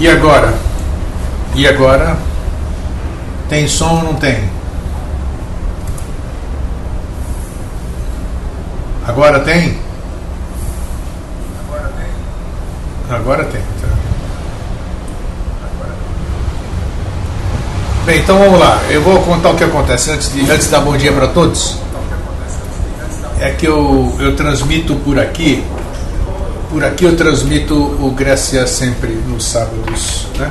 E agora? E agora? Tem som ou não tem? Agora tem? Agora tem. Tá. Bem, então vamos lá. Eu vou contar o que acontece antes de dar bom dia para todos. É que eu transmito por aqui. Por aqui eu transmito o Grécia sempre nos sábados, né?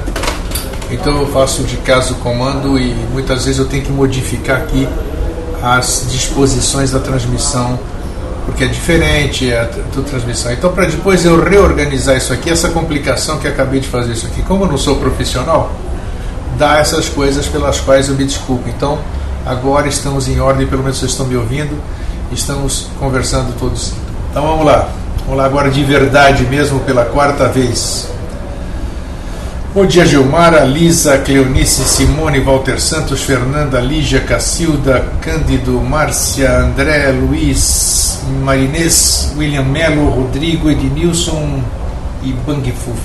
Então eu faço de casa o comando e muitas vezes eu tenho que modificar aqui as disposições da transmissão, porque é diferente a transmissão. Então, para depois eu reorganizar isso aqui, essa complicação que acabei de fazer isso aqui, como eu não sou profissional, dá essas coisas pelas quais eu me desculpo. Então, agora estamos em ordem, pelo menos vocês estão me ouvindo, estamos conversando todos. Então vamos lá agora de verdade mesmo, pela quarta vez. Bom dia, Gilmara, Lisa, Cleonice, Simone, Walter Santos, Fernanda, Lígia, Cacilda, Cândido, Márcia, André, Luiz, Marinês, William Melo, Rodrigo, Ednilson e Bangfuf.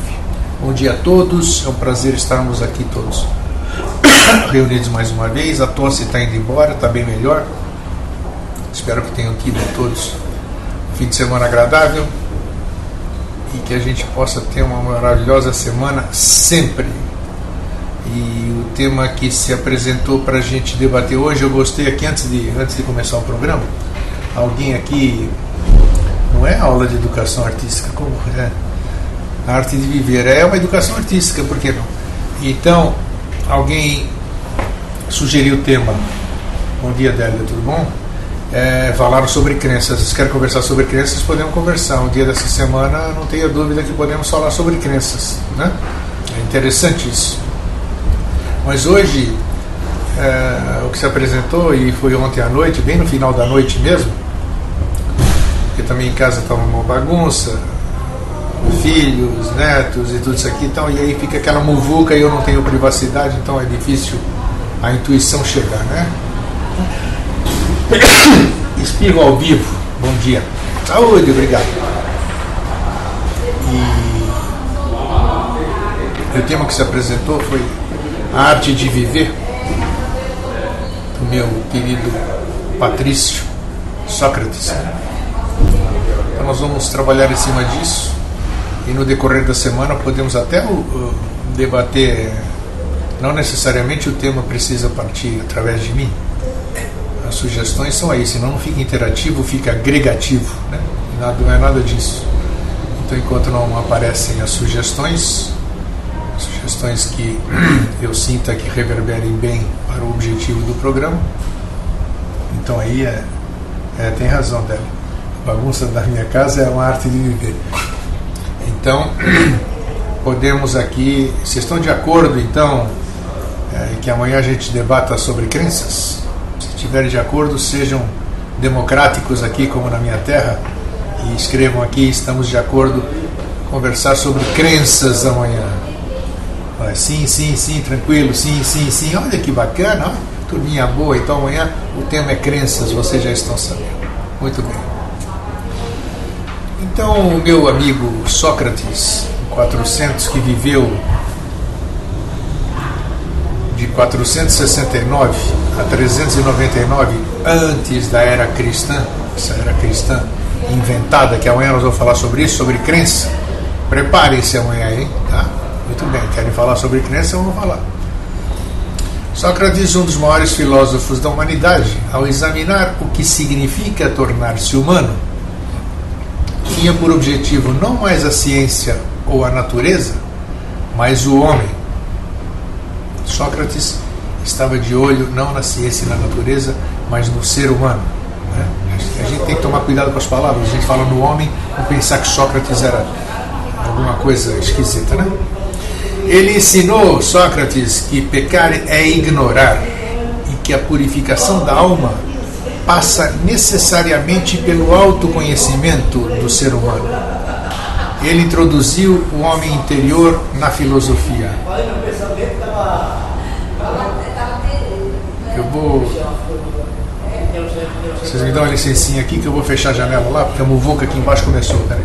Bom dia a todos, é um prazer estarmos aqui todos reunidos mais uma vez. A tosse está indo embora, está bem melhor. Espero que tenham tido todos um fim de semana agradável e que a gente possa ter uma maravilhosa semana sempre. E o tema que se apresentou para a gente debater hoje, eu gostei aqui antes de começar o programa. Alguém aqui, não é aula de educação artística, como é? A arte de viver é uma educação artística, por que não? Então, alguém sugeriu o tema. Bom dia, Délia, tudo bom? Falaram sobre crenças. Vocês querem conversar sobre crenças? Podemos conversar. Um dia dessa semana, não tenha dúvida que podemos falar sobre crenças, né? É interessante isso. Mas hoje, o que se apresentou, e foi ontem à noite, bem no final da noite mesmo, porque também em casa estava uma bagunça, filhos, netos e tudo isso aqui, então, e aí fica aquela muvuca e eu não tenho privacidade, então é difícil a intuição chegar, né? Espirro ao vivo, bom dia. Saúde, obrigado. E o tema que se apresentou foi a arte de viver, do meu querido Patrício Sócrates. Então nós vamos trabalhar em cima disso e no decorrer da semana podemos até debater. Não necessariamente o tema precisa partir através de mim. As sugestões são aí, senão não fica interativo, fica agregativo, né? Não é nada disso. Então, enquanto não aparecem as sugestões que eu sinta que reverberem bem para o objetivo do programa, então aí tem razão dela. A bagunça da minha casa é uma arte de viver. Então, podemos aqui, vocês estão de acordo, então, que amanhã a gente debata sobre crenças? Se estiverem de acordo, sejam democráticos aqui, como na minha terra, e escrevam aqui, estamos de acordo, conversar sobre crenças amanhã. Sim, sim, sim, tranquilo, sim, sim, sim, olha que bacana, olha, turminha boa. Então amanhã o tema é crenças, vocês já estão sabendo. Muito bem. Então o meu amigo Sócrates, 400, que viveu de 469 a 399 antes da era cristã, essa era cristã inventada, que amanhã nós vamos falar sobre isso, sobre crença. Preparem-se amanhã, hein? Tá? Muito bem, querem falar sobre crença? Vamos falar. Sócrates, um dos maiores filósofos da humanidade, ao examinar o que significa tornar-se humano, tinha por objetivo não mais a ciência ou a natureza, mas o homem. Sócrates estava de olho não na ciência e na natureza, mas no ser humano, né? A gente tem que tomar cuidado com as palavras. A gente fala no homem, não pensar que Sócrates era alguma coisa esquisita, né? Ele ensinou, Sócrates, que pecar é ignorar e que a purificação da alma passa necessariamente pelo autoconhecimento do ser humano. Ele introduziu o homem interior na filosofia. Eu vou... Vocês me dão uma licencinha aqui que eu vou fechar a janela lá, porque a muvuca aqui embaixo começou. Peraí.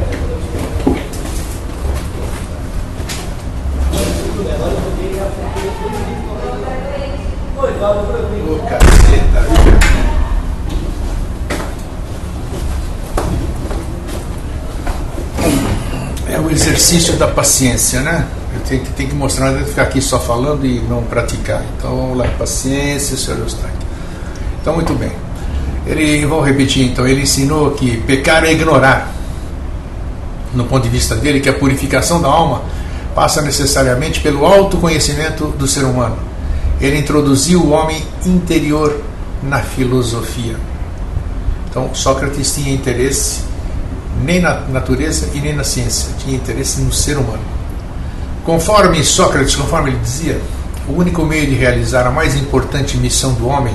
Ô, caceta. É o exercício da paciência, né? Eu tenho que mostrar, não adianta ficar aqui só falando e não praticar. Então vamos lá, paciência, Sr. Eustáquio. Então, muito bem. Vou repetir, então, ele ensinou que pecar é ignorar, no ponto de vista dele, que a purificação da alma passa necessariamente pelo autoconhecimento do ser humano. Ele introduziu o homem interior na filosofia. Então, Sócrates tinha interesse nem na natureza e nem na ciência, tinha interesse no ser humano. Conforme Sócrates, conforme ele dizia, o único meio de realizar a mais importante missão do homem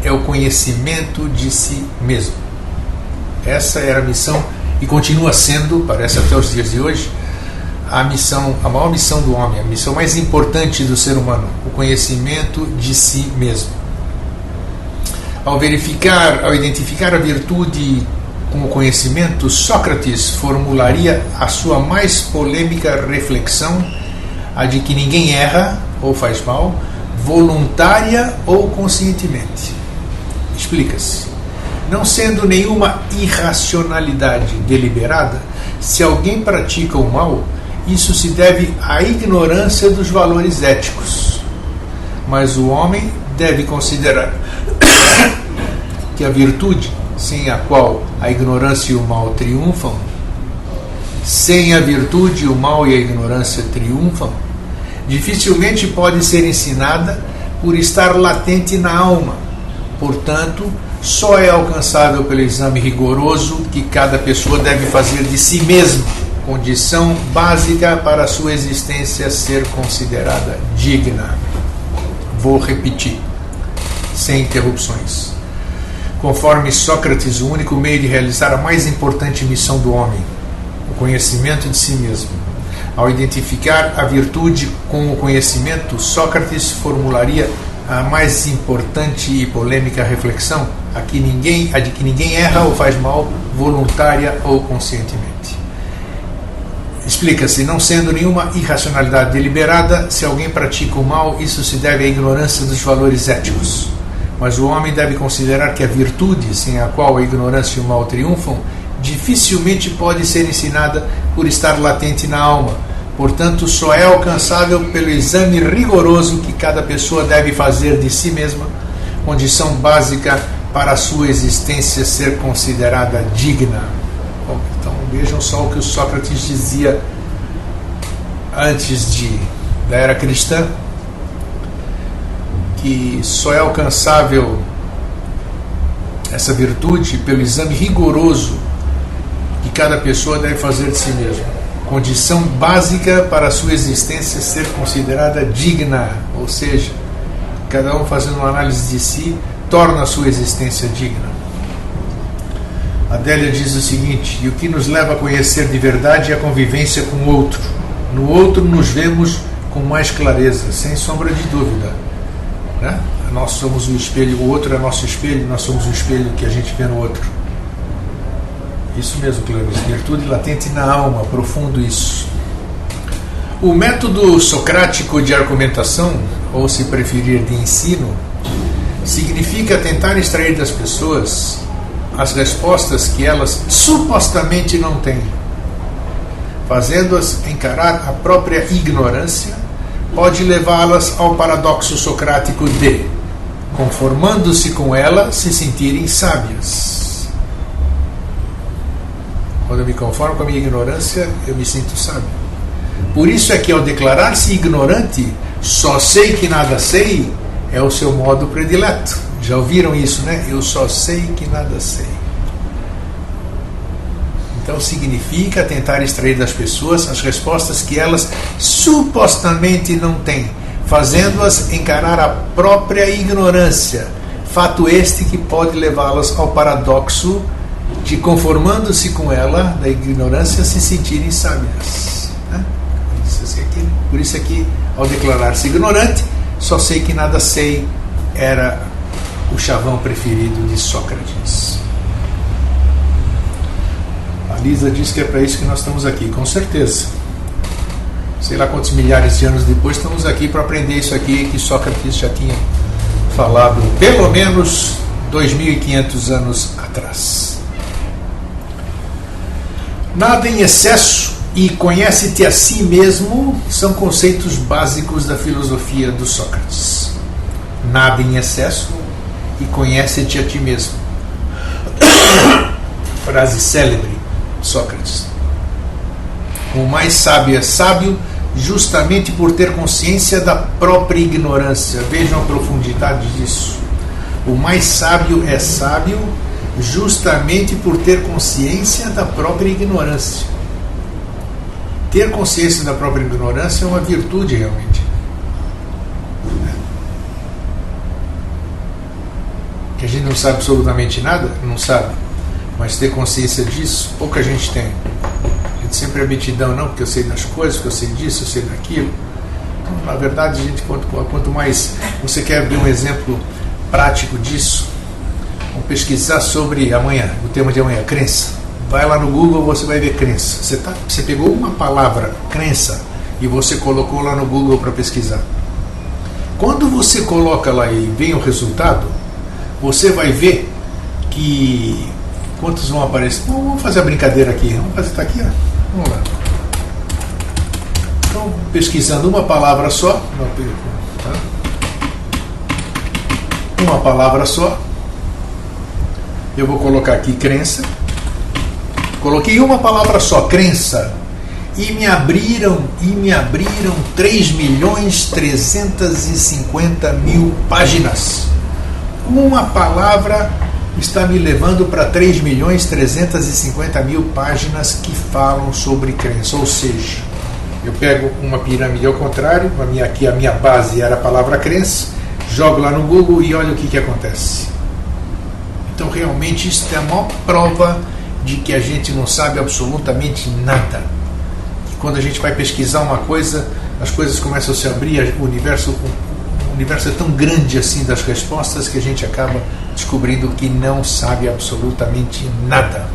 é o conhecimento de si mesmo. Essa era a missão e continua sendo, parece até os dias de hoje, a maior missão do homem, a missão mais importante do ser humano, o conhecimento de si mesmo. Ao identificar a virtude com o conhecimento, Sócrates formularia a sua mais polêmica reflexão, a de que ninguém erra ou faz mal, voluntária ou conscientemente. Explica-se. Não sendo nenhuma irracionalidade deliberada, se alguém pratica o mal, isso se deve à ignorância dos valores éticos. Mas o homem deve considerar que a virtude, sem a qual a ignorância e o mal triunfam, sem a virtude, o mal e a ignorância triunfam, dificilmente pode ser ensinada por estar latente na alma. Portanto, só é alcançável pelo exame rigoroso que cada pessoa deve fazer de si mesma, condição básica para a sua existência ser considerada digna. Vou repetir, sem interrupções. Conforme Sócrates, o único meio de realizar a mais importante missão do homem, o conhecimento de si mesmo. Ao identificar a virtude com o conhecimento, Sócrates formularia a mais importante e polêmica reflexão, a de que ninguém erra ou faz mal, voluntária ou conscientemente. Explica-se, não sendo nenhuma irracionalidade deliberada, se alguém pratica o mal, isso se deve à ignorância dos valores éticos. Mas o homem deve considerar que a virtude, sem a qual a ignorância e o mal triunfam, dificilmente pode ser ensinada por estar latente na alma. Portanto, só é alcançável pelo exame rigoroso que cada pessoa deve fazer de si mesma, condição básica para a sua existência ser considerada digna. Bom, então vejam só o que o Sócrates dizia antes da era cristã, que só é alcançável essa virtude pelo exame rigoroso que cada pessoa deve fazer de si mesma, condição básica para a sua existência ser considerada digna, ou seja, cada um fazendo uma análise de si torna a sua existência digna. Adélia diz o seguinte: e o que nos leva a conhecer de verdade é a convivência com o outro. No outro nos vemos com mais clareza, sem sombra de dúvida, né? Nós somos o espelho, o outro é nosso espelho, nós somos o espelho que a gente vê no outro. Isso mesmo, Cleves, virtude latente na alma, profundo isso. O método socrático de argumentação, ou se preferir de ensino, significa tentar extrair das pessoas as respostas que elas supostamente não têm, fazendo-as encarar a própria ignorância, pode levá-las ao paradoxo socrático de, conformando-se com ela, se sentirem sábias. Quando eu me conformo com a minha ignorância, eu me sinto sábio. Por isso é que, ao declarar-se ignorante, só sei que nada sei, é o seu modo predileto. Já ouviram isso, né? Eu só sei que nada sei. Então significa tentar extrair das pessoas as respostas que elas supostamente não têm, fazendo-as encarar a própria ignorância, fato este que pode levá-las ao paradoxo de, conformando-se com ela, da ignorância, se sentirem sábias, né? Por isso aqui, ao declarar-se ignorante, só sei que nada sei, era o chavão preferido de Sócrates. A Lisa diz que é para isso que nós estamos aqui, com certeza. sei lá quantos milhares de anos depois, estamos aqui para aprender isso aqui que Sócrates já tinha falado pelo menos 2.500 anos atrás. Nada em excesso e conhece-te a si mesmo são conceitos básicos da filosofia do Sócrates. Nada em excesso e conhece-te a ti mesmo. Frase célebre de Sócrates. O mais sábio é sábio justamente por ter consciência da própria ignorância. Vejam a profundidade disso. O mais sábio é sábio justamente por ter consciência da própria ignorância. Ter consciência da própria ignorância é uma virtude realmente. Que a gente não sabe absolutamente nada? Não sabe. Mas ter consciência disso, pouca gente tem. A gente sempre é metidão, não, porque eu sei das coisas, porque eu sei disso, eu sei daquilo. Então, na verdade, a gente, quanto mais você quer ver um exemplo prático disso, vamos pesquisar sobre amanhã, o tema de amanhã, crença. Vai lá no Google, você vai ver crença. Você pegou uma palavra, crença, e você colocou lá no Google para pesquisar. Quando você coloca lá e vem o resultado, você vai ver que quantos vão aparecer. Vamos fazer a brincadeira aqui. Vamos fazer, tá aqui, ó. Vamos lá. Então, pesquisando uma palavra só, uma palavra só, eu vou colocar aqui crença. Coloquei uma palavra só, crença, e me abriram 3.350.000 páginas. Uma palavra está me levando para 3.350.000 páginas que falam sobre crença. Ou seja, eu pego uma pirâmide ao contrário, aqui a minha base era a palavra crença, jogo lá no Google e olha o que acontece. Então realmente isso é a maior prova de que a gente não sabe absolutamente nada. E quando a gente vai pesquisar uma coisa, as coisas começam a se abrir, o universo é tão grande assim das respostas que a gente acaba descobrindo que não sabe absolutamente nada.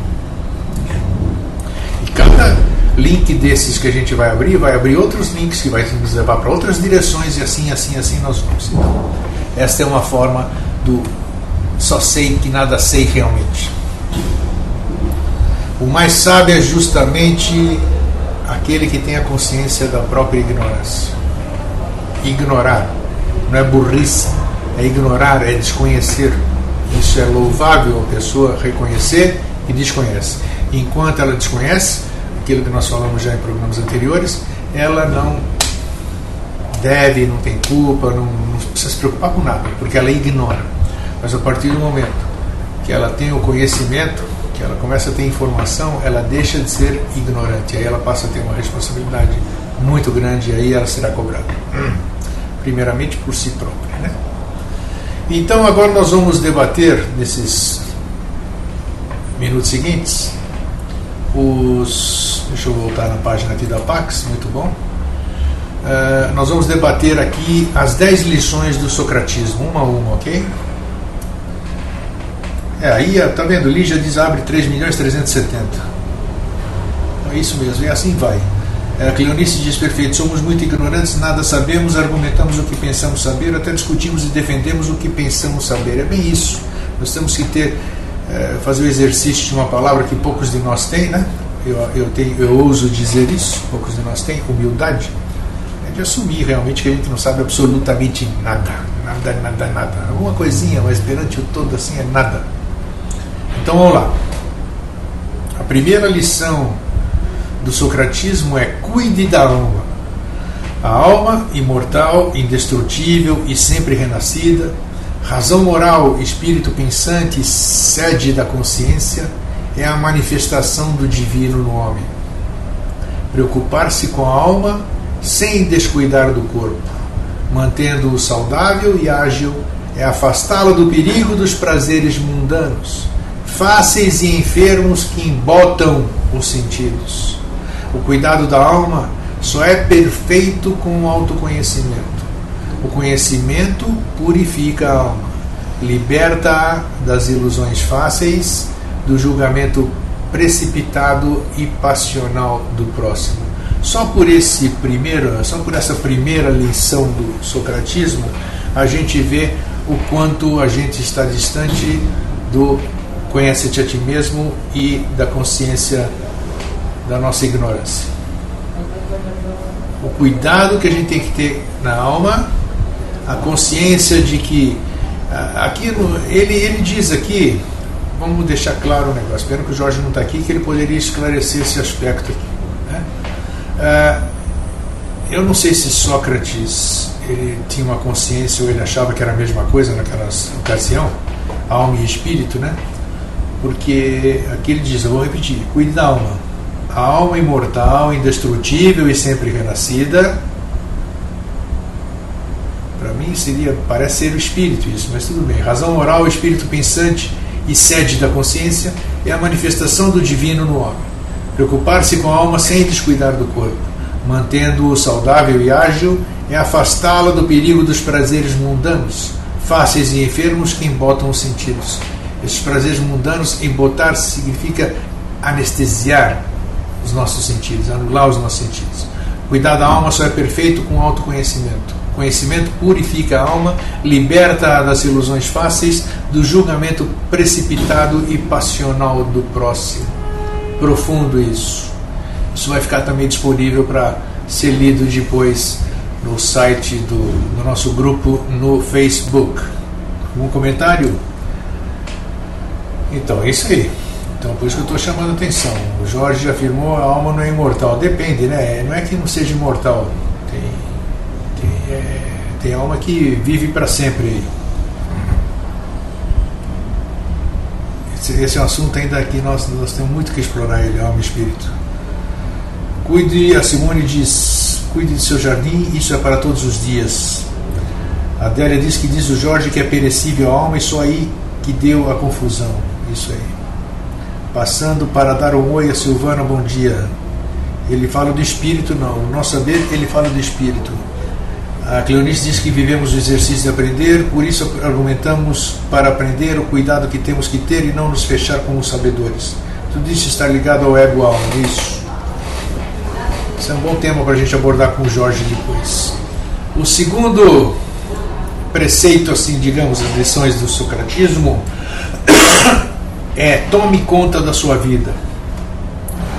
E cada link desses que a gente vai abrir outros links que vai nos levar para outras direções e assim nós vamos. Então, esta é uma forma do só sei que nada sei realmente. O mais sábio é justamente aquele que tem a consciência da própria ignorância. Ignorar não é burrice, é ignorar, é desconhecer. Isso é louvável a pessoa reconhecer e desconhece. Enquanto ela desconhece, aquilo que nós falamos já em programas anteriores, ela não deve, não tem culpa, não precisa se preocupar com nada, porque ela ignora. Mas a partir do momento que ela tem o conhecimento, que ela começa a ter informação, ela deixa de ser ignorante, aí ela passa a ter uma responsabilidade muito grande e aí ela será cobrada. Primeiramente por si própria, né? Então agora nós vamos debater nesses minutos seguintes deixa eu voltar na página aqui da Pax, muito bom. Nós vamos debater aqui as 10 lições do socratismo, uma a uma, ok? Aí, tá vendo? Lígia diz abre 3.370.000. É isso mesmo, e assim vai. A Cleonice diz perfeito, somos muito ignorantes, nada sabemos, argumentamos o que pensamos saber, até discutimos e defendemos o que pensamos saber. É bem isso. Nós temos que fazer o exercício de uma palavra que poucos de nós têm, né? Eu ouso dizer isso, poucos de nós têm, humildade. É de assumir realmente que a gente não sabe absolutamente nada. Alguma coisinha, mas perante o todo assim é nada. Então vamos lá. A primeira lição do socratismo é cuide da alma. A alma, imortal, indestrutível e sempre renascida, razão moral, espírito pensante, sede da consciência, é a manifestação do divino no homem. Preocupar-se com a alma sem descuidar do corpo, mantendo-o saudável e ágil, é afastá-lo do perigo dos prazeres mundanos, fáceis e enfermos que embotam os sentidos. O cuidado da alma só é perfeito com o autoconhecimento. O conhecimento purifica a alma, liberta-a das ilusões fáceis, do julgamento precipitado e passional do próximo. Só por essa primeira lição do socratismo, a gente vê o quanto a gente está distante do conhece-te a ti mesmo e da consciência da nossa ignorância. O cuidado que a gente tem que ter na alma, a consciência de que ele diz aqui, vamos deixar claro o negócio, espero que o Jorge não está aqui, que ele poderia esclarecer esse aspecto aqui, né? Eu não sei se Sócrates ele tinha uma consciência ou ele achava que era a mesma coisa naquela ocasião, alma e espírito, né? Porque aqui ele diz, eu vou repetir, cuide da alma. A alma imortal, indestrutível e sempre renascida, para mim parece ser o espírito isso, mas tudo bem. Razão moral, espírito pensante e sede da consciência é a manifestação do divino no homem. Preocupar-se com a alma sem descuidar do corpo, mantendo-o saudável e ágil, é afastá-la do perigo dos prazeres mundanos, fáceis e enfermos que embotam os sentidos. Esses prazeres mundanos, embotar, significa anestesiar os nossos sentidos, anular os nossos sentidos. Cuidar da alma só é perfeito com autoconhecimento. Conhecimento purifica a alma, liberta-a das ilusões fáceis, do julgamento precipitado e passional do próximo. Profundo isso. Isso vai ficar também disponível para ser lido depois no site do nosso grupo no Facebook. Um comentário? Então, é isso aí. Então, por isso que eu estou chamando a atenção. O Jorge afirmou a alma não é imortal. Depende, né? Não é que não seja imortal. Tem alma que vive para sempre aí. Esse é um assunto ainda que nós temos muito que explorar ele, alma e espírito. A Simone diz, cuide de seu jardim, isso é para todos os dias. A Adélia diz que diz o Jorge que é perecível a alma e só aí que deu a confusão. Isso aí. Passando para dar um oi a Silvana, bom dia. Ele fala do espírito, não. No nosso saber, ele fala do espírito. A Cleonice diz que vivemos o exercício de aprender, por isso argumentamos para aprender o cuidado que temos que ter e não nos fechar como sabedores. Tudo isso está ligado ao ego alma, isso. Esse é um bom tema para a gente abordar com o Jorge depois. O segundo preceito, assim, digamos, as lições do socratismo, é tome conta da sua vida.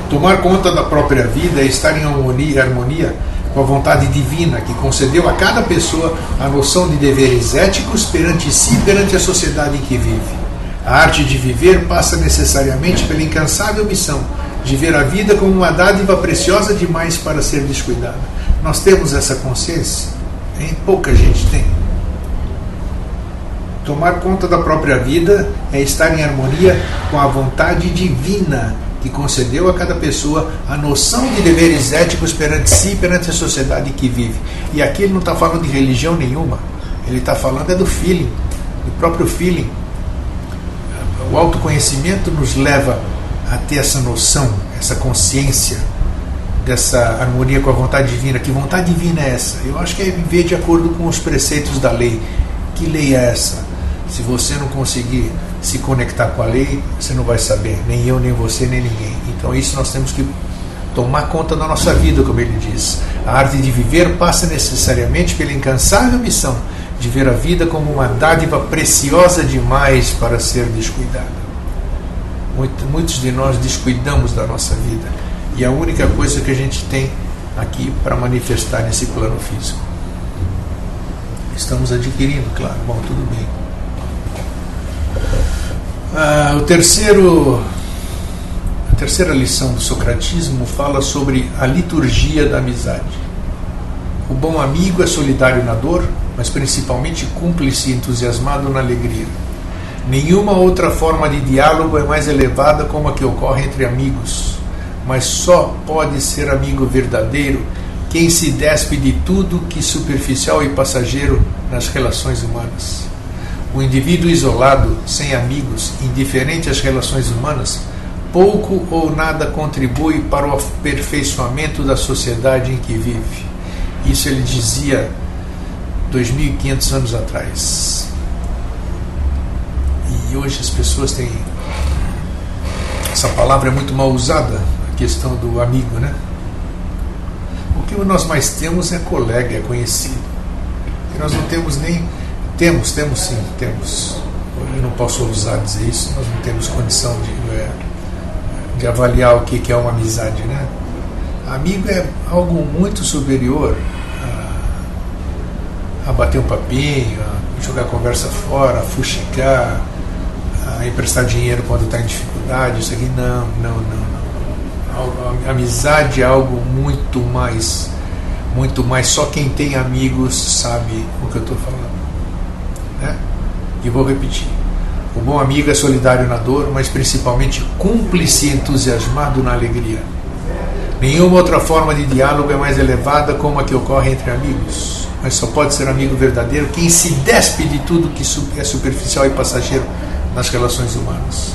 Tomar conta da própria vida é estar em harmonia com a vontade divina que concedeu a cada pessoa a noção de deveres éticos perante si e perante a sociedade em que vive. A arte de viver passa necessariamente pela incansável missão de ver a vida como uma dádiva preciosa demais para ser descuidada. Nós temos essa consciência? Pouca gente tem. Tomar conta da própria vida é estar em harmonia com a vontade divina que concedeu a cada pessoa a noção de deveres éticos perante si e perante a sociedade que vive. E aqui ele não está falando de religião nenhuma, ele está falando do feeling, do próprio feeling. O autoconhecimento nos leva a ter essa noção, essa consciência dessa harmonia com a vontade divina. Que vontade divina é essa? Eu acho que é viver de acordo com os preceitos da lei. Que lei é essa? Se você não conseguir se conectar com a lei, você não vai saber, nem eu, nem você, nem ninguém. Então isso nós temos que tomar conta da nossa vida, como ele diz. A arte de viver passa necessariamente pela incansável missão de ver a vida como uma dádiva preciosa demais para ser descuidada. Muitos de nós descuidamos da nossa vida, e a única coisa que a gente tem aqui para manifestar nesse plano físico. Estamos adquirindo, claro, bom, tudo bem. A terceira lição do socratismo fala sobre a liturgia da amizade. O bom amigo é solidário na dor, mas principalmente cúmplice e entusiasmado na alegria. Nenhuma outra forma de diálogo é mais elevada como a que ocorre entre amigos, mas só pode ser amigo verdadeiro quem se despe de tudo que superficial e passageiro nas relações humanas. O indivíduo isolado, sem amigos, indiferente às relações humanas, pouco ou nada contribui para o aperfeiçoamento da sociedade em que vive. Isso ele dizia 2.500 anos atrás. E hoje as pessoas têm... Essa palavra é muito mal usada, a questão do amigo, né? que nós mais temos é colega, é conhecido. E nós não temos nem... Temos sim, temos. Eu não posso ousar dizer isso, nós não temos condição de avaliar o que é uma amizade, né? Amigo é algo muito superior a bater um papinho, a jogar a conversa fora, a fuxicar, a emprestar dinheiro quando está em dificuldade. Isso aqui não. A amizade é algo muito mais só quem tem amigos sabe o que eu estou falando, né? E vou repetir: o bom amigo é solidário na dor, mas principalmente cúmplice e entusiasmado na alegria. Nenhuma outra forma de diálogo é mais elevada como a que ocorre entre amigos, mas só pode ser amigo verdadeiro quem se despe de tudo que é superficial e passageiro nas relações humanas.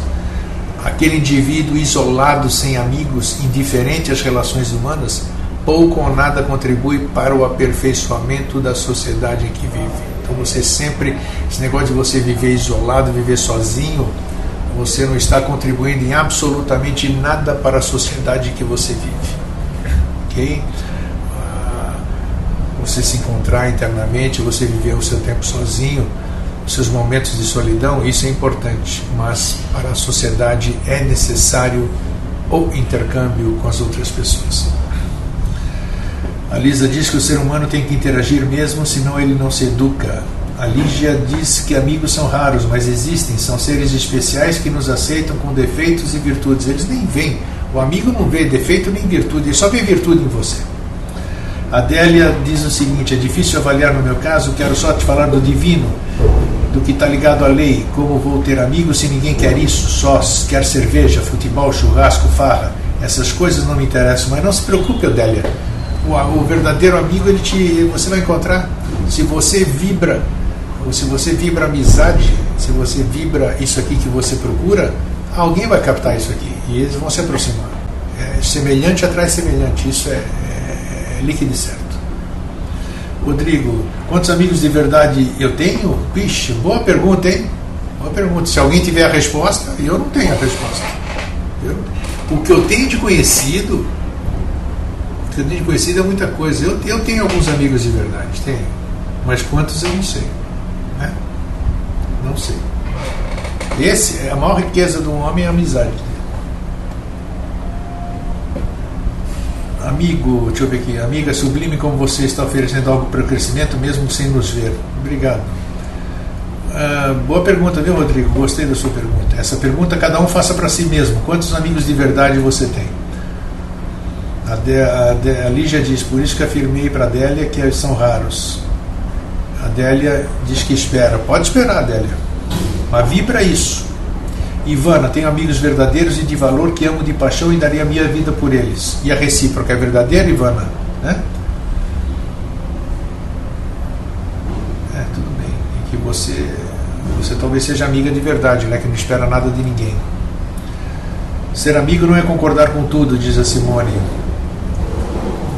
Aquele indivíduo isolado, sem amigos, indiferente às relações humanas, pouco ou nada contribui para o aperfeiçoamento da sociedade em que vive. Então você sempre, esse negócio de você viver isolado, viver sozinho, você não está contribuindo em absolutamente nada para a sociedade que você vive. Ok? Você se encontrar internamente, você viver o seu tempo sozinho, os seus momentos de solidão, isso é importante, mas para a sociedade é necessário o intercâmbio com as outras pessoas. A Lisa diz que o ser humano tem que interagir mesmo, senão ele não se educa. A Lígia diz que amigos são raros, mas existem, são seres especiais que nos aceitam com defeitos e virtudes. Eles nem veem, o amigo não vê defeito nem virtude, ele só vê virtude em você. A Adélia diz o seguinte: é difícil avaliar no meu caso, quero só te falar do divino, do que está ligado à lei. Como vou ter amigos se ninguém quer isso? Sós, quer cerveja, futebol, churrasco, farra. Essas coisas não me interessam, mas não se preocupe, Adélia. O verdadeiro amigo, você vai encontrar. Se você vibra, ou se você vibra amizade, se você vibra isso aqui que você procura, alguém vai captar isso aqui e eles vão se aproximar. Semelhante atrai semelhante, isso é líquido e certo. Rodrigo, quantos amigos de verdade eu tenho? Pixe, boa pergunta, hein? Boa pergunta. Se alguém tiver a resposta, eu não tenho a resposta. O que eu tenho de conhecido é muita coisa. Eu tenho alguns amigos de verdade, tenho. Mas quantos eu não sei, né? Não sei. Esse é a maior riqueza do homem, é a amizade. Amigo, deixa eu ver aqui. Amiga sublime, como você está oferecendo algo para o crescimento, mesmo sem nos ver. Obrigado. Boa pergunta, viu, Rodrigo? Gostei da sua pergunta. Essa pergunta cada um faça para si mesmo. Quantos amigos de verdade você tem? A Lígia diz: por isso que afirmei para a Adélia que eles são raros. A Adélia diz que espera. Pode esperar, Adélia, mas vibra isso. Ivana, tenho amigos verdadeiros e de valor que amo de paixão e daria a minha vida por eles. E a recíproca é verdadeira, Ivana? Né? Tudo bem. E que você talvez seja amiga de verdade, né? Que não espera nada de ninguém. Ser amigo não é concordar com tudo, diz a Simone.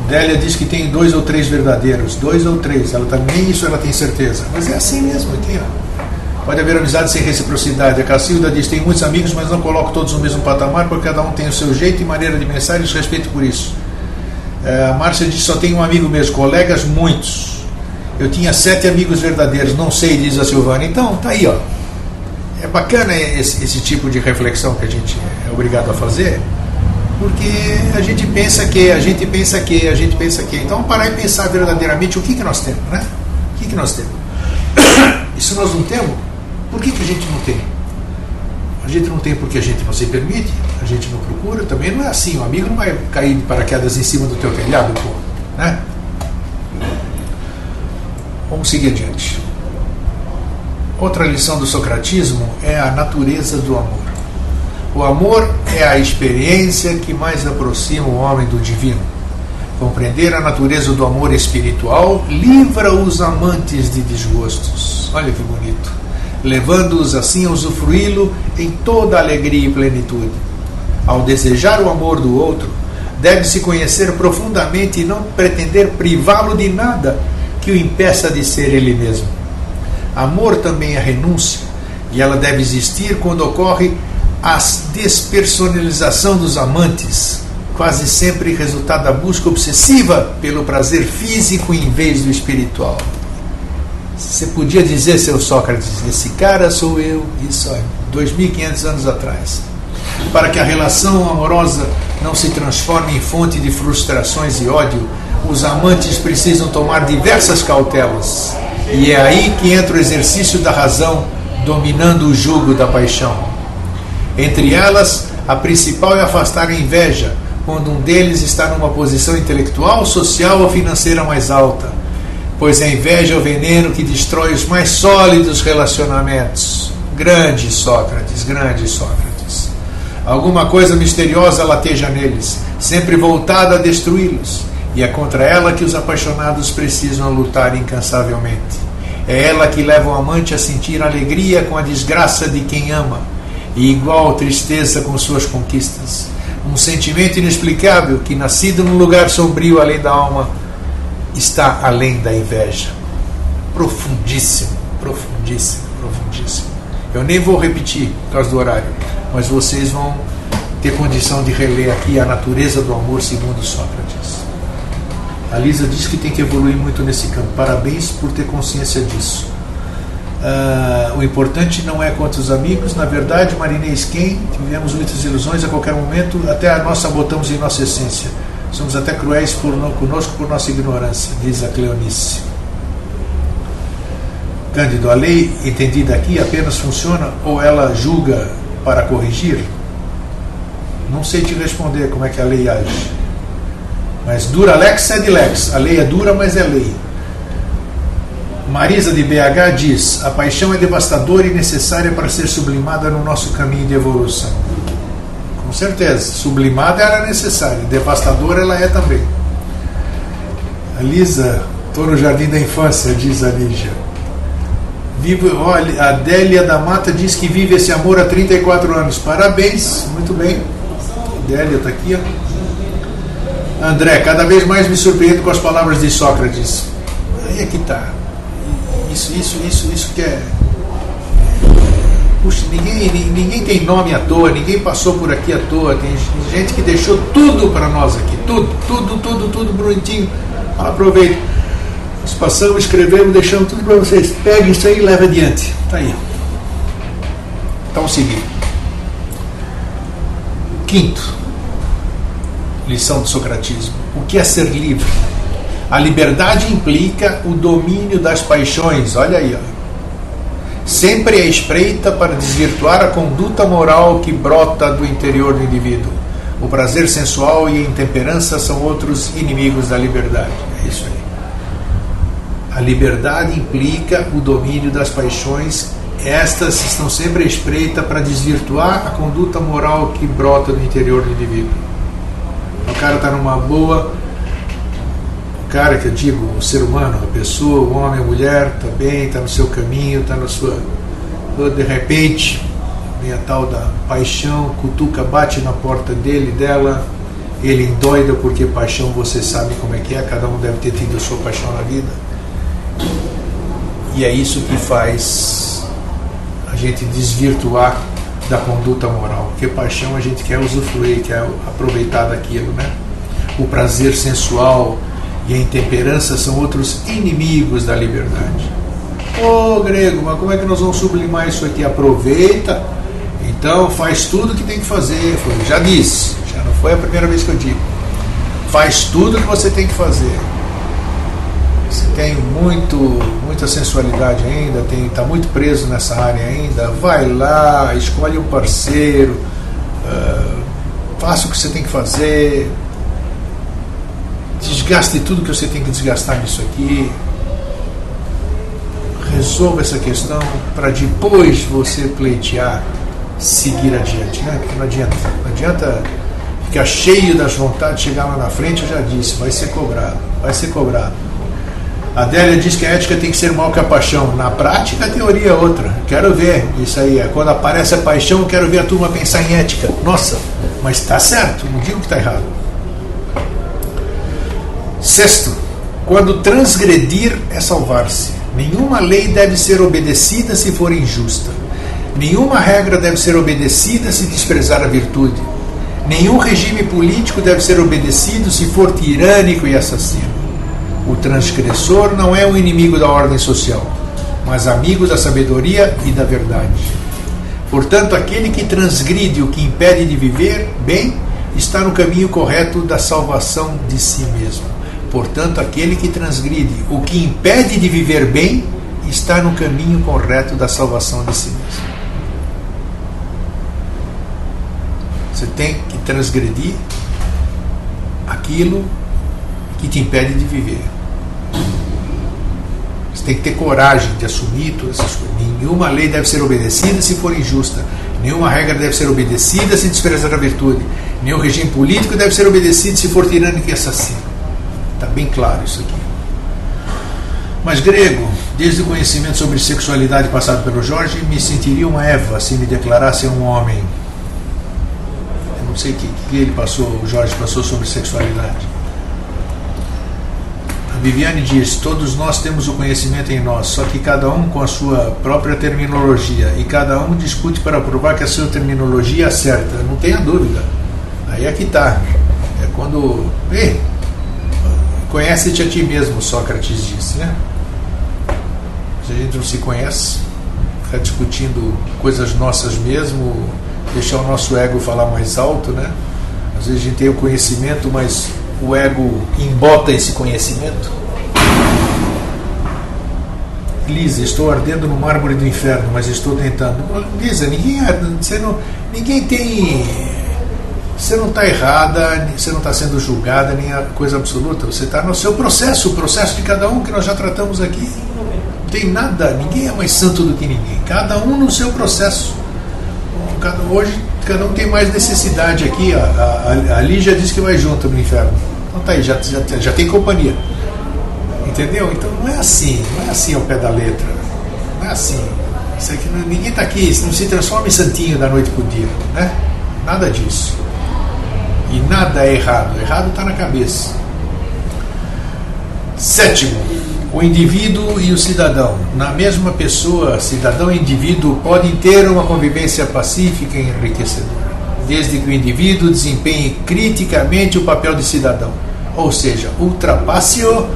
Délia diz que tem 2 ou 3 verdadeiros. 2 ou 3, nem isso ela tem certeza. Mas é assim mesmo aqui, ó. Pode haver amizade sem reciprocidade. A Cacilda diz: tem muitos amigos, mas não coloco todos no mesmo patamar, porque cada um tem o seu jeito e maneira de pensar, e os respeito por isso. A Márcia diz: só tenho um amigo mesmo. Colegas, muitos. Eu tinha 7 amigos verdadeiros. Não sei, diz a Silvana. Então, tá aí, ó. É bacana esse tipo de reflexão que a gente é obrigado a fazer, porque a gente pensa que. Então, vamos parar e pensar verdadeiramente o que nós temos, né? O que nós temos? E se nós não temos, por que a gente não tem? A gente não tem porque a gente não se permite, a gente não procura. Também não é assim, o amigo não vai cair de paraquedas em cima do teu telhado, pô, né? Vamos seguir adiante. Outra lição do socratismo é a natureza do amor. O amor é a experiência que mais aproxima o homem do divino. Compreender a natureza do amor espiritual livra os amantes de desgostos. Olha que bonito. Levando-os assim a usufruí-lo em toda alegria e plenitude. Ao desejar o amor do outro, deve-se conhecer profundamente e não pretender privá-lo de nada que o impeça de ser ele mesmo. Amor também é renúncia, e ela deve existir quando ocorre a despersonalização dos amantes, quase sempre resultado da busca obsessiva pelo prazer físico em vez do espiritual. Você podia dizer, seu Sócrates, esse cara sou eu, isso é 2.500 anos atrás. Para que a relação amorosa não se transforme em fonte de frustrações e ódio, os amantes precisam tomar diversas cautelas. E é aí que entra o exercício da razão, dominando o jugo da paixão. Entre elas, a principal é afastar a inveja, quando um deles está numa posição intelectual, social ou financeira mais alta. Pois a inveja é o veneno que destrói os mais sólidos relacionamentos. Grande Sócrates, grande Sócrates. Alguma coisa misteriosa lateja neles, sempre voltada a destruí-los. E é contra ela que os apaixonados precisam lutar incansavelmente. É ela que leva o amante a sentir alegria com a desgraça de quem ama, e igual tristeza com suas conquistas. Um sentimento inexplicável que, nascido num lugar sombrio além da alma, está além da inveja. Profundíssimo, profundíssimo, profundíssimo. Eu nem vou repetir por causa do horário, mas vocês vão ter condição de reler aqui a natureza do amor segundo Sócrates. A Lisa diz que tem que evoluir muito nesse campo. Parabéns por ter consciência disso. O importante não é quantos amigos. Na verdade, Marinês, quem tivemos muitas ilusões a qualquer momento, até nós sabotamos em nossa essência. Somos até cruéis conosco por nossa ignorância, diz a Cleonice. Cândido, a lei entendida aqui apenas funciona ou ela julga para corrigir? Não sei te responder como é que a lei age. Mas dura lex sed lex. A lei é dura, mas é lei. Marisa de BH diz: a paixão é devastadora e necessária para ser sublimada no nosso caminho de evolução. Com certeza, sublimada ela é necessária, devastadora ela é também. A Lisa, estou no jardim da infância, diz a Lígia. Olha, a Adélia da Mata diz que vive esse amor há 34 anos. Parabéns, muito bem. A Adélia está aqui, ó. André, cada vez mais me surpreendo com as palavras de Sócrates. Aí é que está. Isso que é. Puxa, ninguém tem nome à toa, ninguém passou por aqui à toa. Tem gente que deixou tudo para nós aqui. Tudo bonitinho. Aproveita. Nós passamos, escrevemos, deixamos tudo para vocês. Pegue isso aí e leve adiante. Está aí. Então, seguir. Quinto. Lição do socratismo. O que é ser livre? A liberdade implica o domínio das paixões. Olha aí, ó. Sempre é espreita para desvirtuar a conduta moral que brota do interior do indivíduo. O prazer sensual e a intemperança são outros inimigos da liberdade. É isso aí. A liberdade implica o domínio das paixões. Estas estão sempre à espreita para desvirtuar a conduta moral que brota do interior do indivíduo. O cara está numa boa, o cara que eu digo, o ser humano, a pessoa, o homem, a mulher, está bem, está no seu caminho, está na sua. De repente, vem a tal da paixão, cutuca, bate na porta dele, dela, ele endoida, porque paixão você sabe como é que é, cada um deve ter tido a sua paixão na vida. E é isso que faz a gente desvirtuar da conduta moral, porque paixão a gente quer usufruir, quer aproveitar daquilo, né? O prazer sensual e a intemperança são outros inimigos da liberdade. Ô grego, mas como é que nós vamos sublimar isso aqui? Aproveita, então faz tudo o que tem que fazer. Já disse, já não foi a primeira vez que eu digo. Faz tudo o que você tem que fazer. Você tem muita sensualidade ainda, está muito preso nessa área ainda, vai lá, escolhe um parceiro, faça o que você tem que fazer, desgaste tudo que você tem que desgastar nisso aqui, resolva essa questão para depois você pleitear, seguir adiante, né? Porque não adianta ficar cheio das vontades de chegar lá na frente. Eu já disse, vai ser cobrado. A Adélia diz que a ética tem que ser maior que a paixão. Na prática, a teoria é outra. Quero ver isso aí. Quando aparece a paixão, eu quero ver a turma pensar em ética. Nossa, mas está certo, não digo que está errado. Sexto, quando transgredir é salvar-se. Nenhuma lei deve ser obedecida se for injusta. Nenhuma regra deve ser obedecida se desprezar a virtude. Nenhum regime político deve ser obedecido se for tirânico e assassino. O transgressor não é o inimigo da ordem social, mas amigo da sabedoria e da verdade. Portanto, aquele que transgride o que impede de viver bem está no caminho correto da salvação de si mesmo. Portanto, aquele que transgride o que impede de viver bem está no caminho correto da salvação de si mesmo. Você tem que transgredir aquilo que te impede de viver. Você tem que ter coragem de assumir todas essas coisas. Nenhuma lei deve ser obedecida se for injusta. Nenhuma regra deve ser obedecida se desprezar a virtude. Nenhum regime político deve ser obedecido se for tirânico e assassino. Está bem claro isso aqui. Mas, Grego, desde o conhecimento sobre sexualidade passado pelo Jorge, me sentiria uma Eva se me declarasse um homem. Eu não sei o que ele passou, o Jorge passou sobre sexualidade. A Viviane diz: todos nós temos o conhecimento em nós, só que cada um com a sua própria terminologia, e cada um discute para provar que a sua terminologia é certa. Não tenha dúvida. Aí é que está. É quando... conhece-te a ti mesmo, Sócrates disse, né? Se a gente não se conhece, ficar discutindo coisas nossas mesmo, deixar o nosso ego falar mais alto, né? Às vezes a gente tem o conhecimento, mas o ego embota esse conhecimento. Lisa, estou ardendo no mármore do inferno, mas estou tentando. Lisa, ninguém tem... Você não está errada, você não está sendo julgada, nem a coisa absoluta. Você está no seu processo, o processo de cada um que nós já tratamos aqui. Não tem nada, ninguém é mais santo do que ninguém. Cada um no seu processo. Hoje, cada um tem mais necessidade aqui. A Lígia disse que vai junto no inferno. Então tá aí, já tem companhia. Entendeu? Então não é assim ao pé da letra. Não é assim. Isso aqui, ninguém está aqui, não se transforma em santinho da noite para o dia. Né? Nada disso. E nada é errado. Errado está na cabeça. Sétimo, o indivíduo e o cidadão. Na mesma pessoa, cidadão e indivíduo podem ter uma convivência pacífica e enriquecedora, desde que o indivíduo desempenhe criticamente o papel de cidadão, ou seja, ultrapasse-o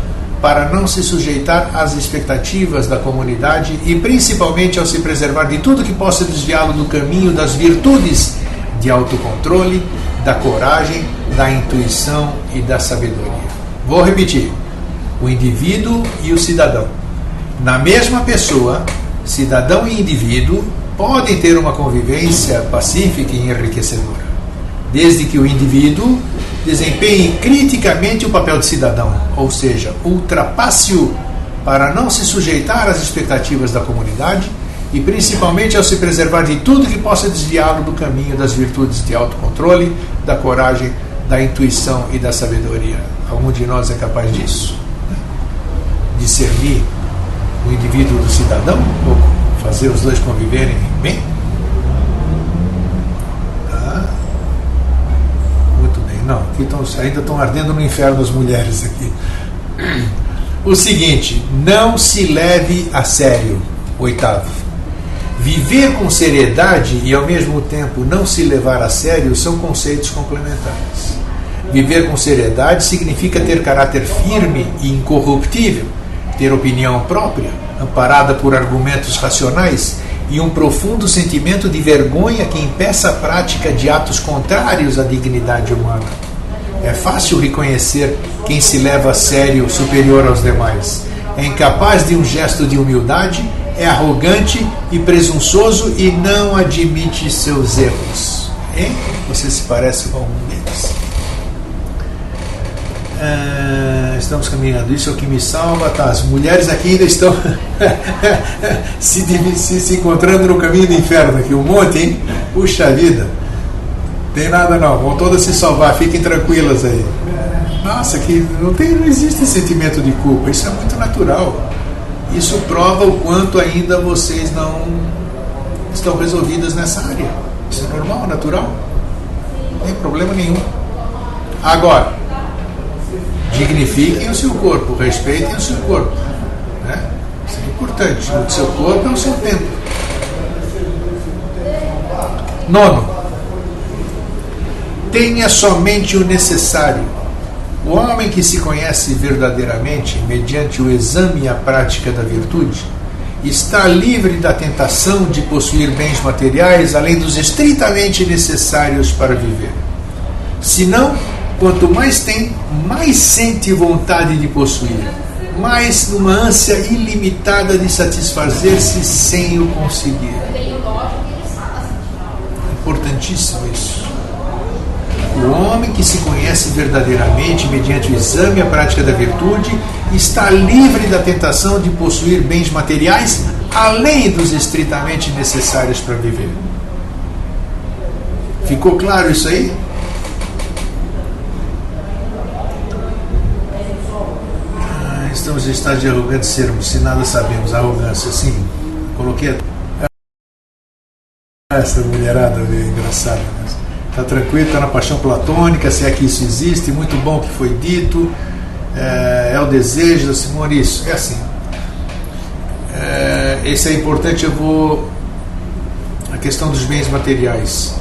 para não se sujeitar às expectativas da comunidade e principalmente ao se preservar de tudo que possa desviá-lo do caminho das virtudes de autocontrole, da coragem, da intuição e da sabedoria. Vou repetir. O indivíduo e o cidadão. Na mesma pessoa, cidadão e indivíduo podem ter uma convivência pacífica e enriquecedora, desde que o indivíduo desempenhe criticamente o papel de cidadão, ou seja, ultrapasse-o para não se sujeitar às expectativas da comunidade e principalmente ao se preservar de tudo que possa desviá-lo do caminho das virtudes de autocontrole, da coragem, da intuição e da sabedoria. Algum de nós é capaz disso? Discernir o indivíduo do cidadão? Ou fazer os dois conviverem bem? Tá? Muito bem. Não, aqui ainda estão ardendo no inferno as mulheres aqui. O seguinte, não se leve a sério. Oitavo. Viver com seriedade e ao mesmo tempo não se levar a sério são conceitos complementares. Viver com seriedade significa ter caráter firme e incorruptível, ter opinião própria, amparada por argumentos racionais e um profundo sentimento de vergonha que impeça a prática de atos contrários à dignidade humana. É fácil reconhecer quem se leva a sério superior aos demais. É incapaz de um gesto de humildade, é arrogante e presunçoso e não admite seus erros. Hein? Você se parece com algum deles. Estamos caminhando. Isso é o que me salva. Tá, as mulheres aqui ainda estão se encontrando no caminho do inferno aqui. Um monte, hein? Puxa vida. Tem nada não. Vão todas se salvar. Fiquem tranquilas aí. Nossa, que não existe sentimento de culpa. Isso é muito natural. Isso prova o quanto ainda vocês não estão resolvidas nessa área. Isso é normal, natural. Não tem problema nenhum. Agora, dignifiquem o seu corpo, respeitem o seu corpo. Né? Isso é importante. O seu corpo é o seu templo. Nono. Tenha somente o necessário. O homem que se conhece verdadeiramente, mediante o exame e a prática da virtude, está livre da tentação de possuir bens materiais além dos estritamente necessários para viver. Senão, quanto mais tem, mais sente vontade de possuir, mais numa ânsia ilimitada de satisfazer-se sem o conseguir. Importantíssimo isso. O homem que se conhece verdadeiramente mediante o exame e a prática da virtude está livre da tentação de possuir bens materiais além dos estritamente necessários para viver. Ficou claro isso aí? Estamos em estado de arrogante sermos, se nada sabemos. Arrogância, sim. Coloquei essa mulherada engraçada mesmo. Está tranquilo, está na paixão platônica, se é que isso existe, muito bom que foi dito, é o desejo da Simone, isso, é assim. Esse é importante, a questão dos bens materiais.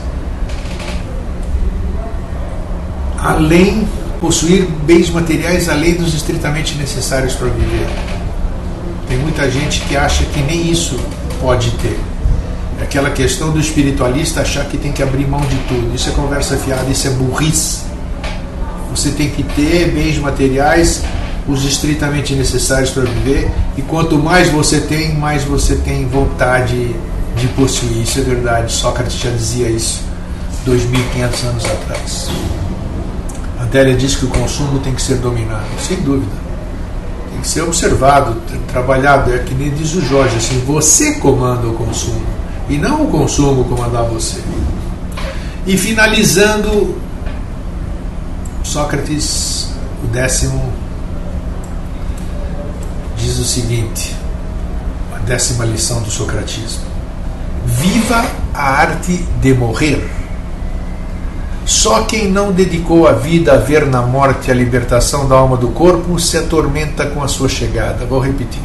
Possuir bens materiais além dos estritamente necessários para viver. Tem muita gente que acha que nem isso pode ter. Aquela questão do espiritualista achar que tem que abrir mão de tudo. Isso é conversa fiada, isso é burrice. Você tem que ter bens materiais, os estritamente necessários para viver, e quanto mais você tem vontade de possuir. Isso é verdade, Sócrates já dizia isso 2.500 anos atrás. A Adélia diz que o consumo tem que ser dominado, sem dúvida. Tem que ser observado, trabalhado. É que nem diz o Jorge, assim, você comanda o consumo e não o consumo comandar você. E finalizando, Sócrates, o 10º, diz o seguinte, a 10ª lição do socratismo: viva a arte de morrer. Só quem não dedicou a vida a ver na morte a libertação da alma do corpo se atormenta com a sua chegada. Vou repetir.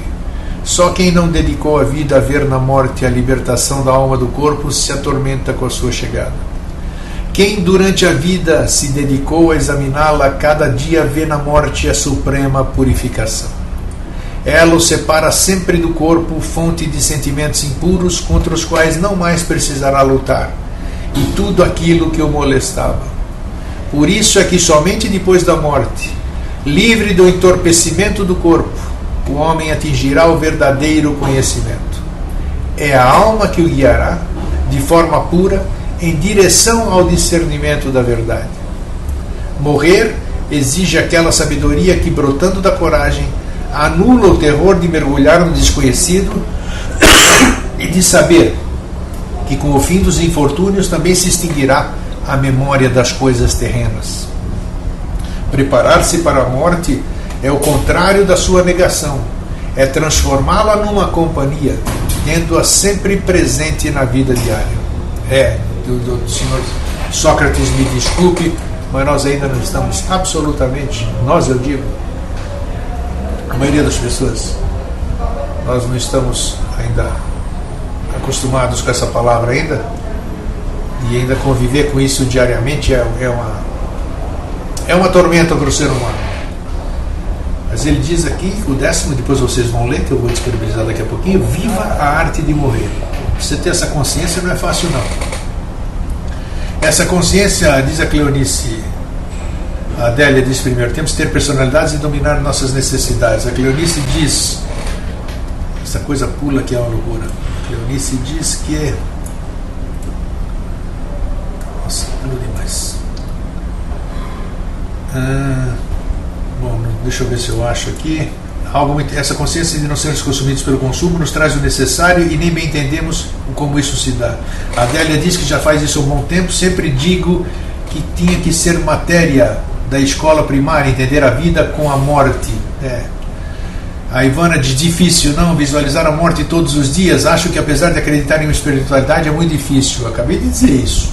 Só quem não dedicou a vida a ver na morte a libertação da alma do corpo se atormenta com a sua chegada. Quem durante a vida se dedicou a examiná-la, cada dia vê na morte a suprema purificação. Ela o separa sempre do corpo, fonte de sentimentos impuros contra os quais não mais precisará lutar, e tudo aquilo que o molestava. Por isso é que somente depois da morte, livre do entorpecimento do corpo, o homem atingirá o verdadeiro conhecimento. É a alma que o guiará, de forma pura, em direção ao discernimento da verdade. Morrer exige aquela sabedoria que, brotando da coragem, anula o terror de mergulhar no desconhecido e de saber que com o fim dos infortúnios também se extinguirá a memória das coisas terrenas. Preparar-se para a morte é o contrário da sua negação, é transformá-la numa companhia, tendo-a sempre presente na vida diária. Senhor Sócrates, me desculpe, mas nós ainda não estamos absolutamente, eu digo, a maioria das pessoas, nós não estamos ainda acostumados com essa palavra ainda, e ainda conviver com isso diariamente é uma tormenta para o ser humano. Mas ele diz aqui, o 10º, depois vocês vão ler, que eu vou disponibilizar daqui a pouquinho: viva a arte de morrer. Você ter essa consciência não é fácil, não. Essa consciência, diz a Cleonice, a Adélia diz primeiro, temos que ter personalidades e dominar nossas necessidades. A Cleonice diz, essa coisa pula que é uma loucura. A Cleonice diz que nossa, pula demais. Bom, deixa eu ver se eu acho aqui. Essa consciência de não sermos consumidos pelo consumo nos traz o necessário e nem bem entendemos como isso se dá. A Adélia diz que já faz isso há um bom tempo. Sempre digo que tinha que ser matéria da escola primária, entender a vida com a morte. A Ivana diz: difícil não visualizar a morte todos os dias. Acho que apesar de acreditar em uma espiritualidade é muito difícil. Eu acabei de dizer isso.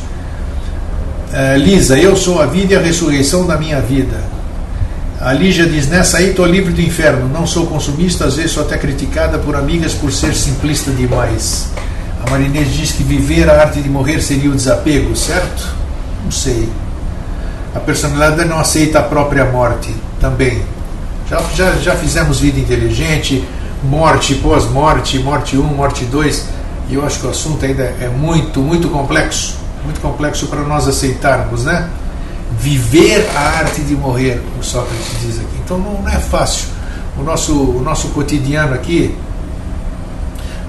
Lisa: eu sou a vida e a ressurreição da minha vida. A Lígia diz: nessa aí estou livre do inferno, não sou consumista, às vezes sou até criticada por amigas por ser simplista demais. A Marinês diz que viver a arte de morrer seria o desapego, certo? Não sei. A personalidade não aceita a própria morte também. Já fizemos vida inteligente, morte, pós-morte, morte 1, morte 2, e eu acho que o assunto ainda é muito complexo para nós aceitarmos, né? Viver a arte de morrer, o Sócrates diz aqui. Então não é fácil. O nosso cotidiano aqui,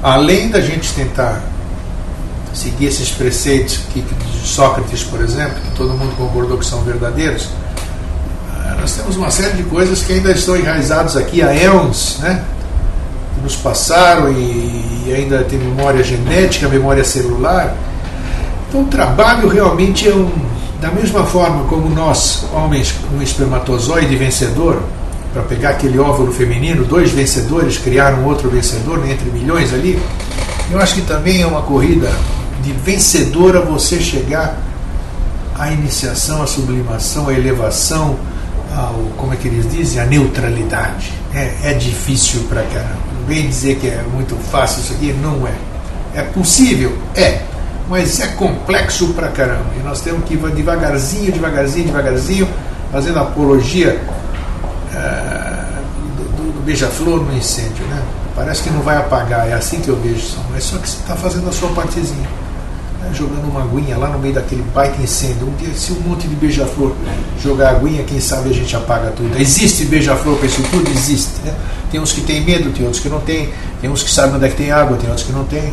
além da gente tentar seguir esses preceitos de Sócrates, por exemplo, que todo mundo concordou que são verdadeiros, nós temos uma série de coisas que ainda estão enraizadas aqui há éons, né? Que nos passaram e ainda tem memória genética, memória celular. Então o trabalho realmente é da mesma forma como nós, homens, um espermatozoide vencedor, para pegar aquele óvulo feminino, 2 vencedores criaram outro vencedor, né, entre milhões ali. Eu acho que também é uma corrida de vencedora você chegar à iniciação, à sublimação, à elevação, como é que eles dizem, a neutralidade. É difícil pra caramba. Não vem dizer que é muito fácil isso aqui, não é. É possível? É. Mas é complexo pra caramba. E nós temos que ir devagarzinho, fazendo apologia do beija-flor no incêndio, né? Parece que não vai apagar, é assim que eu vejo. Mas só que você está fazendo a sua partezinha. Jogando uma aguinha lá no meio daquele baita incêndio. Se um monte de beija-flor jogar aguinha, quem sabe a gente apaga tudo. Existe beija-flor para isso tudo? Existe, né? Tem uns que tem medo, tem outros que não tem uns que sabem onde é que tem água, tem outros que não tem.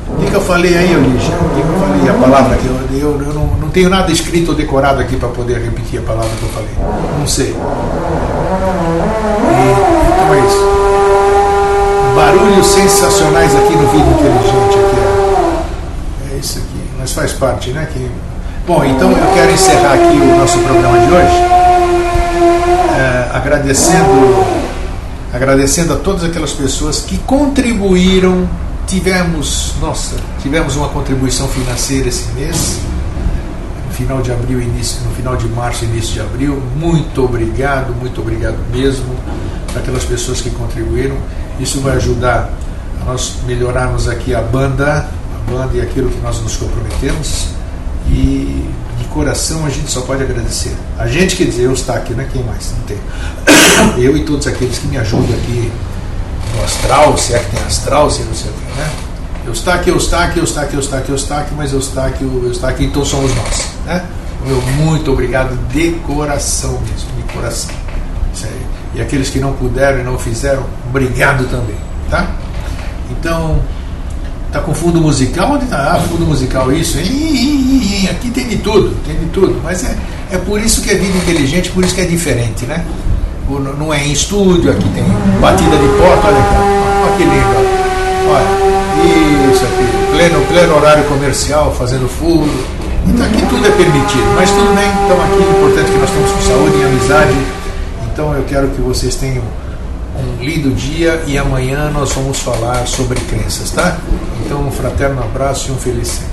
O que eu falei aí, Lígia? O que eu falei? A palavra que eu não tenho nada escrito ou decorado aqui para poder repetir a palavra que eu falei. Não sei. Então é isso. Barulhos sensacionais aqui no Vida Inteligente. É isso aqui, mas faz parte, né? Bom, então eu quero encerrar aqui o nosso programa de hoje agradecendo a todas aquelas pessoas que contribuíram. Tivemos uma contribuição financeira esse mês, no final de abril, no final de março, início de abril. Muito obrigado mesmo para aquelas pessoas que contribuíram. Isso vai ajudar a nós melhorarmos aqui a banda e aquilo que nós nos comprometemos, e de coração a gente só pode agradecer. A gente, quer dizer, eu estou aqui, não é quem mais, não tem. Eu e todos aqueles que me ajudam aqui no astral, se é que tem astral, se não sei o que, né? Eu estou aqui, mas eu estou aqui, então somos nós, né? Meu muito obrigado de coração mesmo, de coração. Isso aí. E aqueles que não puderam e não fizeram, obrigado também, tá? Então, tá com fundo musical? Onde tá? Fundo musical, isso. Aqui tem de tudo, mas é por isso que é Vida Inteligente, por isso que é diferente, né? Não é em estúdio, aqui tem batida de porta, olha aqui, olha que lindo, olha, isso aqui, pleno horário comercial, fazendo furo. Então aqui tudo é permitido, mas tudo bem. Então aqui o importante é que nós estamos com saúde e amizade. Então eu quero que vocês tenham um lindo dia, e amanhã nós vamos falar sobre crenças, tá? Então um fraterno abraço e um feliz sempre.